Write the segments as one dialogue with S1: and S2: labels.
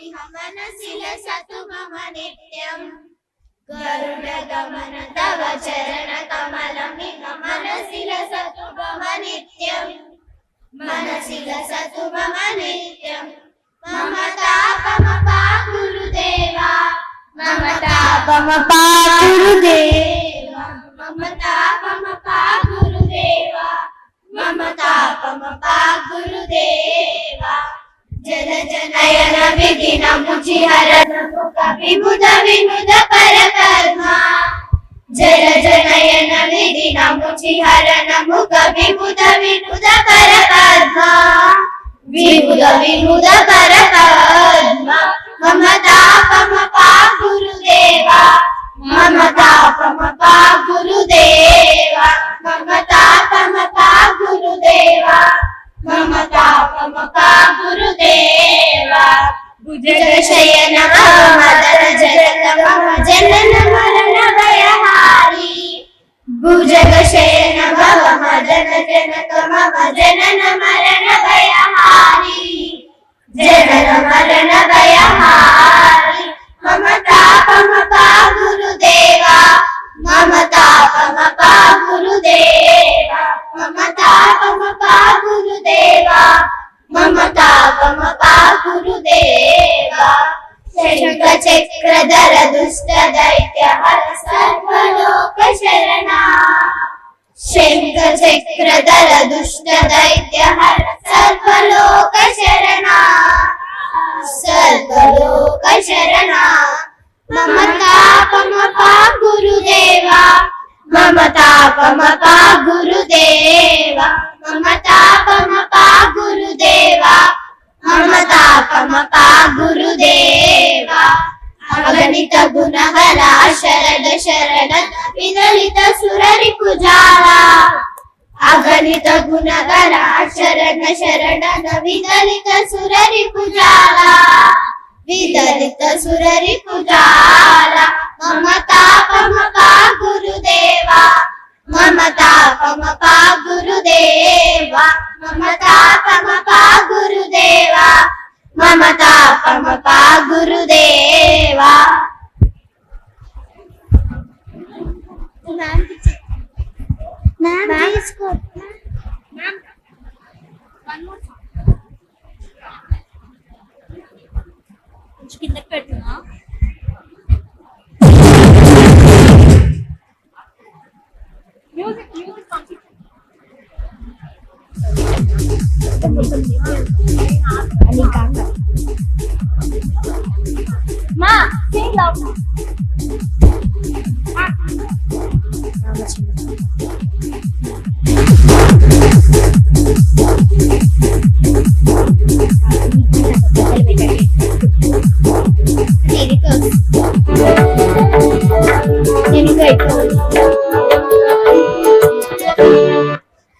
S1: इह मनसि लसतु मम नित्यम् गरुडगमन तव चरणकमलमिह मनसि लसतु मम नित्यम् मनसि लसतु मम नित्यम् मम तापमपा गुरुदेवा मम तापमपा गुरुदेवा मम तापमपा गुरुदेवा मम तापमपा गुरुदेवा जल जनयन विधिन मुचिहरण मुख विमुद विमुद परकर्मा जल जनयन विधिन मुचिहरण मुख विमुद विमुद परकर्मा विमुद विमुद परकर्मा मम तापमपा गुरुदेवा मम तापमपा गुरुदेवा मम तापमपा गुरुदेवा मम तापमपा गुरुदेवा भुजगशयन मदन जलतम जनन मरण भयहारी भुजगशयन मदन जनकम जनन मरण भयहारी जनन मरण भयहारी मम तापमपा गुरुदेवा मम तापमपा गुरुदेवा मम तापमपा गुरुदेवा मम तापमपा गुरुदेवा शंख चक्रधर दुष्ट दैत्य हर सर्वलोक शरणा शंख चक्रधर दुष्ट दैत्य हर सर्वलोक शरणा सर्वलोक शरणा मम तापमपा गुरुदेवा मम तापमपा गुरुदेवा मम तापमपा गुरुदेवा मम तापमपा गुरुदेवा अगणित गुणहरा शरण शरण विदलित सुररिपुजाला अगणित गुणहरा शरण शरण विदलित सुररिपुजाला विदलित सुररिपुजाला मम तापमपा गुरुदेवा मम तापमपा गुरुदेवा मम तापमपा गुरुदेवा मम तापमपा गुरुदेवा मैम इसको मैम वन मोर కింద పెట్టునా మ్యూజిక్ అని కాక మా సింగ్ లౌడ్ మా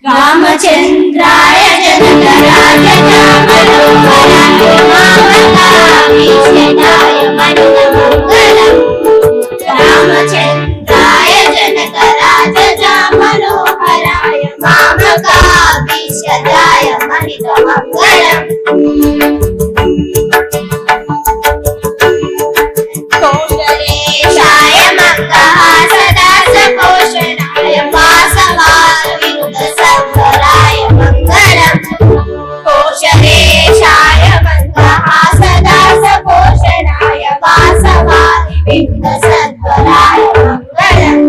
S1: रामचंद्राय जनकराज मनोहराय मामकाभीषणाय मनोमङ्गलम् रामचंद्राय जनकराज मनोहराय मामकाभीषणाय मनोमङ्गलम् कोशलेशाय मंगहासदास पोषणाय वासवाय विनुत संवराय मंगलम् कोशलेशाय मंगहासदास पोषणाय वासवाय विनुत संवराय मंगलम्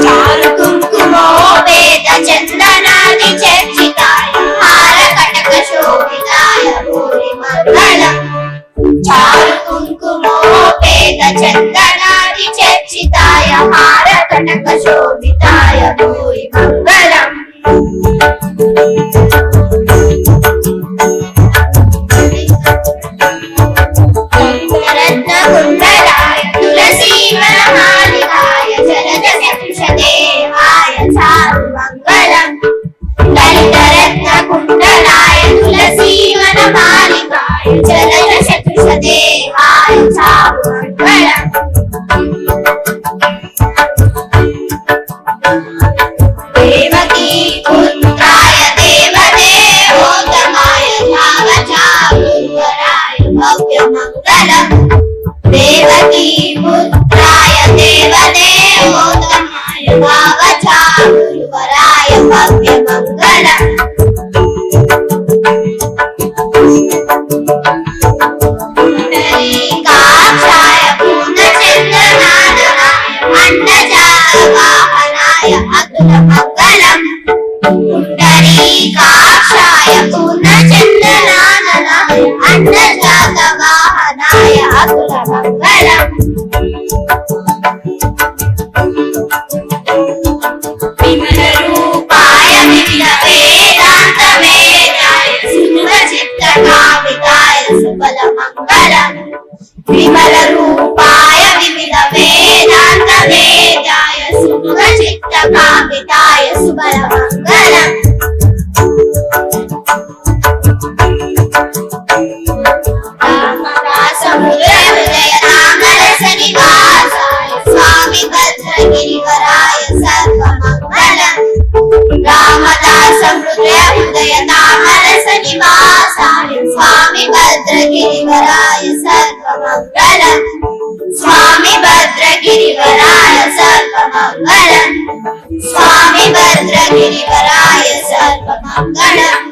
S1: चारु कुङ्कुमोपेत चन्दनादि चर्चिताय हार कटक शोभिताय भूरि मङ्गलम् चारु कुङ्कुमोपेत चन्दनादि चर्चिताय हार कटक शोभिताय भूरि मङ्गलम् रत्नकुण्डलाय तुलसीवनमालिकाय जलदशपुषदेवाय चारुमङ्गलम् ललितरत्नकुण्डलाय तुलसीवनमालिकाय जलदशपुषदेवाय चारुमङ्गलम् देवकी पुत्राय देवदेवाय पुण्डरीकाक्षाय पूर्णचन्द्रनाननाय अन्नजातवाहनाय अतुलमङ्गलम् विमलरूपाय विविधवेदान्तवेदाय सुखचित्तकामिताय सुबलमङ्गलम् विमलरूपाय विविधवेदान्तवेदाय सुखचित्तकामिताय सुबलमङ्गलम् रामदासहृदयनामरसनिवासाय स्वामी भद्रगिरिवराय सर्वमङ्गलम् रामदासहृदयनामरसनिवासाय स्वामी भद्रगिरिवराय सर्वमङ्गलम् स्वामी भद्रगिरिवराय सर्वमङ्गलम् स्वामी भद्रगिरिवराय सर्वमङ्गलम्